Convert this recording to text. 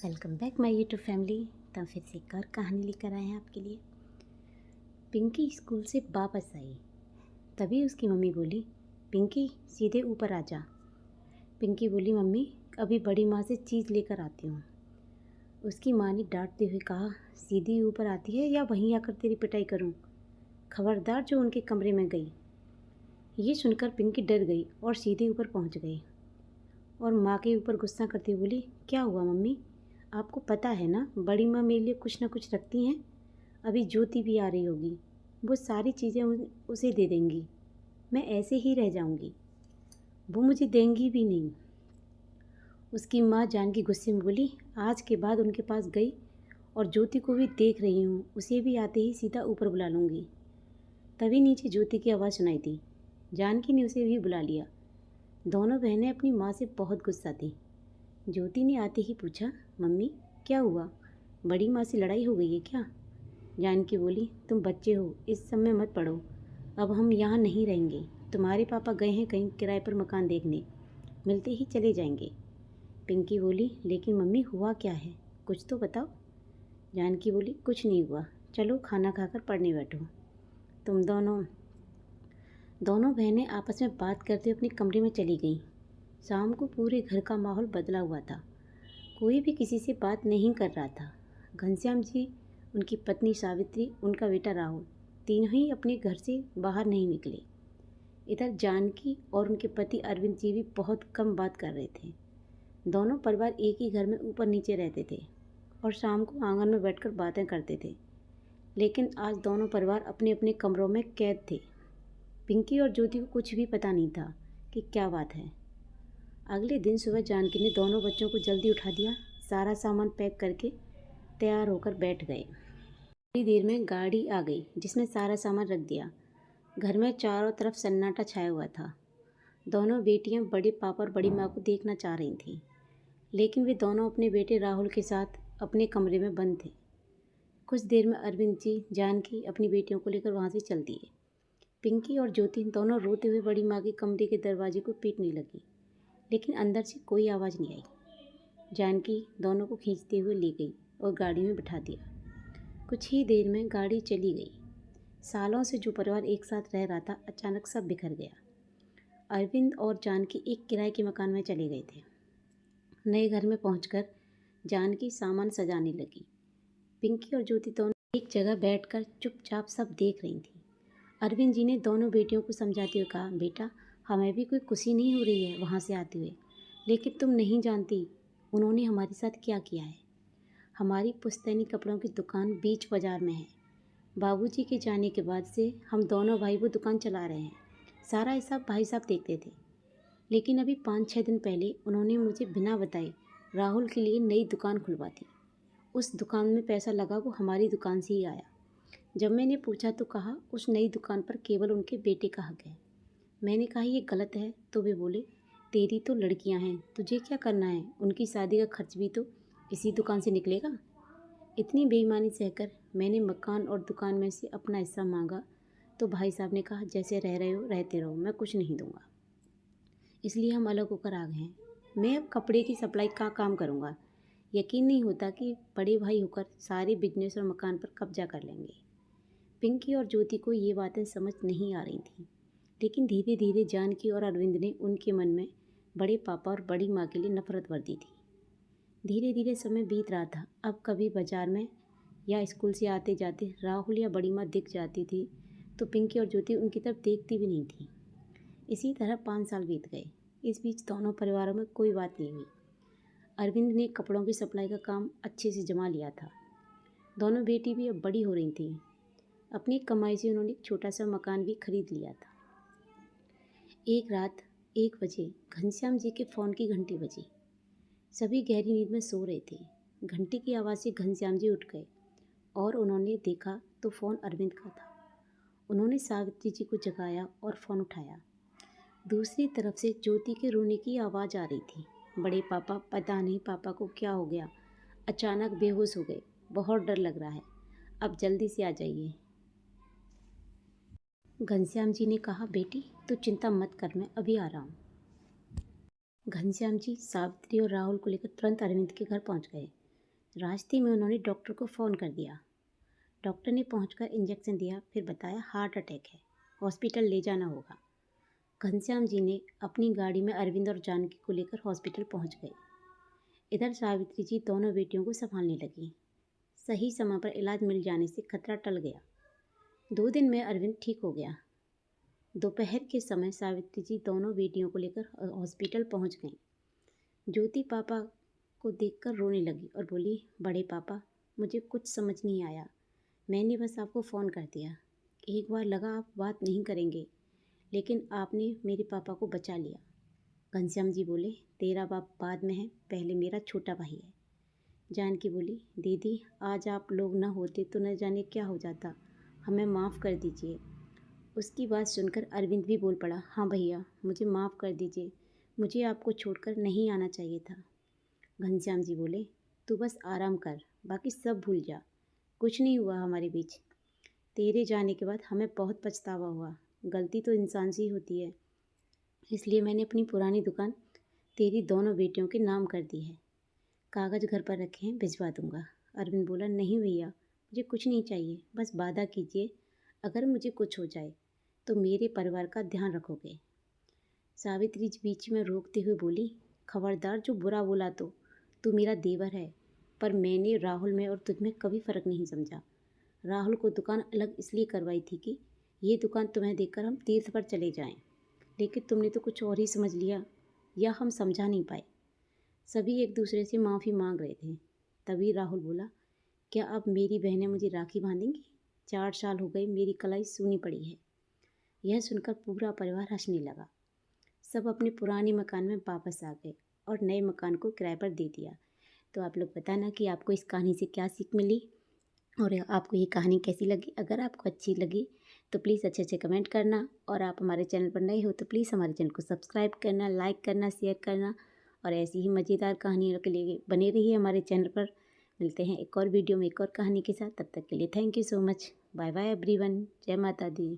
Welcome back my YouTube family. तो फिर से एक और कहानी लेकर आए हैं आपके लिए। पिंकी स्कूल से वापस आई, तभी उसकी मम्मी बोली, पिंकी सीधे ऊपर आ जा। पिंकी बोली, मम्मी अभी बड़ी माँ से चीज़ लेकर आती हूँ। उसकी माँ ने डांटते हुए कहा, सीधी ऊपर आती है या वहीं आकर तेरी पिटाई करूँ? खबरदार जो उनके कमरे में गई। ये सुनकर पिंकी डर गई और सीधे ऊपर पहुँच गई और माँ के ऊपर गुस्सा करती हुई बोली, क्या हुआ मम्मी? आपको पता है ना, बड़ी माँ मेरे लिए कुछ ना कुछ रखती हैं। अभी ज्योति भी आ रही होगी, वो सारी चीज़ें उसे दे देंगी। मैं ऐसे ही रह जाऊंगी, वो मुझे देंगी भी नहीं। उसकी माँ जानकी गुस्से में बोली, आज के बाद उनके पास गई और ज्योति को भी देख रही हूँ, उसे भी आते ही सीधा ऊपर बुला लूँगी। तभी नीचे ज्योति की आवाज़ सुनाई दी। जानकी ने उसे भी बुला लिया। दोनों बहनें अपनी माँ से बहुत गुस्सा थी। ज्योति ने आते ही पूछा, मम्मी क्या हुआ? बड़ी माँ से लड़ाई हो गई है क्या? जानकी बोली, तुम बच्चे हो, इस समय मत पढ़ो। अब हम यहाँ नहीं रहेंगे। तुम्हारे पापा गए हैं कहीं किराए पर मकान देखने, मिलते ही चले जाएंगे। पिंकी बोली, लेकिन मम्मी हुआ क्या है, कुछ तो बताओ। जानकी बोली, कुछ नहीं हुआ, चलो खाना खाकर पढ़ने बैठो। तुम दोनों बहनें आपस में बात करते अपने कमरे में चली गईं। शाम को पूरे घर का माहौल बदला हुआ था। कोई भी किसी से बात नहीं कर रहा था। घनश्याम जी, उनकी पत्नी सावित्री, उनका बेटा राहुल, तीनों ही अपने घर से बाहर नहीं निकले। इधर जानकी और उनके पति अरविंद जी भी बहुत कम बात कर रहे थे। दोनों परिवार एक ही घर में ऊपर नीचे रहते थे और शाम को आंगन में बैठकर बातें करते थे। लेकिन आज दोनों परिवार अपने अपने कमरों में कैद थे। पिंकी और ज्योति को कुछ भी पता नहीं था कि क्या बात है। अगले दिन सुबह जानकी ने दोनों बच्चों को जल्दी उठा दिया, सारा सामान पैक करके तैयार होकर बैठ गए। थोड़ी देर में गाड़ी आ गई जिसमें सारा सामान रख दिया। घर में चारों तरफ सन्नाटा छाया हुआ था। दोनों बेटियां बड़े पापा और बड़ी माँ को देखना चाह रही थीं, लेकिन वे दोनों अपने बेटे राहुल के साथ अपने कमरे में बंद थे। कुछ देर में अरविंद जी, जानकी अपनी बेटियों को लेकर वहाँ से चल दिए। पिंकी और ज्योति दोनों रोते हुए बड़ी माँ के कमरे के दरवाजे को पीटने लगी, लेकिन अंदर से कोई आवाज़ नहीं आई। जानकी दोनों को खींचते हुए ले गई और गाड़ी में बिठा दिया। कुछ ही देर में गाड़ी चली गई। सालों से जो परिवार एक साथ रह रहा था, अचानक सब बिखर गया। अरविंद और जानकी एक किराए के मकान में चले गए थे। नए घर में पहुंचकर जानकी सामान सजाने लगी। पिंकी और ज्योति दोनों एक जगह बैठकर चुपचाप सब देख रही थी। अरविंद जी ने दोनों बेटियों को समझाते हुए कहा, बेटा हमें भी कोई खुशी नहीं हो रही है वहाँ से आते हुए, लेकिन तुम नहीं जानती उन्होंने हमारे साथ क्या किया है। हमारी पुश्तैनी कपड़ों की दुकान बीच बाजार में है। बाबूजी के जाने के बाद से हम दोनों भाई वो दुकान चला रहे हैं। सारा हिसाब भाई साहब देखते थे, लेकिन अभी 5-6 दिन पहले उन्होंने मुझे बिना बताए राहुल के लिए नई दुकान खुलवा दी। उस दुकान में पैसा लगा वो हमारी दुकान से ही आया। जब मैंने पूछा तो कहा उस नई दुकान पर केवल उनके बेटे का हक है। मैंने कहा ये गलत है तो वे बोले, तेरी तो लड़कियां हैं, तुझे क्या करना है, उनकी शादी का खर्च भी तो इसी दुकान से निकलेगा। इतनी बेईमानी सहकर मैंने मकान और दुकान में से अपना हिस्सा मांगा तो भाई साहब ने कहा, जैसे रह रहे हो रहते रहो, मैं कुछ नहीं दूंगा। इसलिए हम अलग होकर आ गए हैं। मैं अब कपड़े की सप्लाई का काम करूंगा। यकीन नहीं होता कि बड़े भाई होकर सारे बिजनेस और मकान पर कब्जा कर लेंगे। पिंकी और ज्योति को ये बातें समझ नहीं आ रही थीं, लेकिन धीरे धीरे जानकी और अरविंद ने उनके मन में बड़े पापा और बड़ी माँ के लिए नफरत भर दी थी। धीरे धीरे समय बीत रहा था। अब कभी बाजार में या स्कूल से आते जाते राहुल या बड़ी माँ दिख जाती थी तो पिंकी और ज्योति उनकी तरफ देखती भी नहीं थी। इसी तरह 5 साल बीत गए। इस बीच दोनों परिवारों में कोई बात नहीं हुई। अरविंद ने कपड़ों की सप्लाई का काम अच्छे से जमा लिया था। दोनों बेटी भी अब बड़ी हो रही थी। अपनी कमाई से उन्होंने एक छोटा सा मकान भी खरीद लिया था। एक रात 1 बजे घनश्याम जी के फ़ोन की घंटी बजी। सभी गहरी नींद में सो रहे थे। घंटी की आवाज़ से घनश्याम जी उठ गए और उन्होंने देखा तो फ़ोन अरविंद का था। उन्होंने सावित्री जी को जगाया और फ़ोन उठाया। दूसरी तरफ से ज्योति के रोने की आवाज़ आ रही थी। बड़े पापा, पता नहीं पापा को क्या हो गया, अचानक बेहोश हो गए, बहुत डर लग रहा है, अब जल्दी से आ जाइए। घनश्याम जी ने कहा, बेटी तू चिंता मत कर, मैं अभी आ रहा हूँ। घनश्याम जी सावित्री और राहुल को लेकर तुरंत अरविंद के घर पहुँच गए। रास्ते में उन्होंने डॉक्टर को फ़ोन कर दिया। डॉक्टर ने पहुंचकर इंजेक्शन दिया, फिर बताया हार्ट अटैक है, हॉस्पिटल ले जाना होगा। घनश्याम जी ने अपनी गाड़ी में अरविंद और जानकी को लेकर हॉस्पिटल पहुंच गए। इधर सावित्री जी दोनों बेटियों को संभालने लगी। सही समय पर इलाज मिल जाने से खतरा टल गया। 2 दिन में अरविंद ठीक हो गया। दोपहर के समय सावित्री जी दोनों बेटियों को लेकर हॉस्पिटल पहुंच गईं। ज्योति पापा को देखकर रोने लगी और बोली, बड़े पापा, मुझे कुछ समझ नहीं आया। मैंने बस आपको फ़ोन कर दिया। एक बार लगा आप बात नहीं करेंगे, लेकिन आपने मेरे पापा को बचा लिया। घनश्याम जी बोले, तेरा बाप बाद में है, पहले मेरा छोटा भाई है। जानकी बोली, दीदी, आज आप लोग न होते तो न जाने क्या हो जाता, हमें माफ़ कर दीजिए। उसकी बात सुनकर अरविंद भी बोल पड़ा, हाँ भैया, मुझे माफ़ कर दीजिए, मुझे आपको छोड़कर नहीं आना चाहिए था। घनश्याम जी बोले, तू बस आराम कर, बाकी सब भूल जा, कुछ नहीं हुआ हमारे बीच। तेरे जाने के बाद हमें बहुत पछतावा हुआ। गलती तो इंसान से ही होती है, इसलिए मैंने अपनी पुरानी दुकान तेरी दोनों बेटियों के नाम कर दी है। कागज़ घर पर रखे हैं, भिजवा दूंगा। अरविंद बोला, नहीं भैया, मुझे कुछ नहीं चाहिए, बस वादा कीजिए अगर मुझे कुछ हो जाए तो मेरे परिवार का ध्यान रखोगे। सावित्री बीच में रोकते हुए बोली, खबरदार, जो बुरा बोला तो तू मेरा देवर है, पर मैंने राहुल में और तुझ में कभी फ़र्क नहीं समझा। राहुल को दुकान अलग इसलिए करवाई थी कि ये दुकान तुम्हें देखकर हम तीर्थ पर चले जाएं, लेकिन तुमने तो कुछ और ही समझ लिया, या हम समझा नहीं पाए। सभी एक दूसरे से माफ़ी मांग रहे थे। तभी राहुल बोला, क्या अब मेरी बहनें मुझे राखी बांधेंगी? 4 साल हो गए, मेरी कलाई सूनी पड़ी है। यह सुनकर पूरा परिवार हंसने लगा। सब अपने पुराने मकान में वापस आ गए और नए मकान को किराए पर दे दिया। तो आप लोग बताना कि आपको इस कहानी से क्या सीख मिली और आपको ये कहानी कैसी लगी। अगर आपको अच्छी लगी तो प्लीज़ अच्छे अच्छे कमेंट करना, और आप हमारे चैनल पर नए हो तो प्लीज़ हमारे चैनल को सब्सक्राइब करना, लाइक करना, शेयर करना, और ऐसी ही मज़ेदार कहानियों के लिए बने रहिए हमारे चैनल पर। मिलते हैं एक और वीडियो में एक और कहानी के साथ। तब तक के लिए thank you so much. Bye bye everyone. जय माता दी।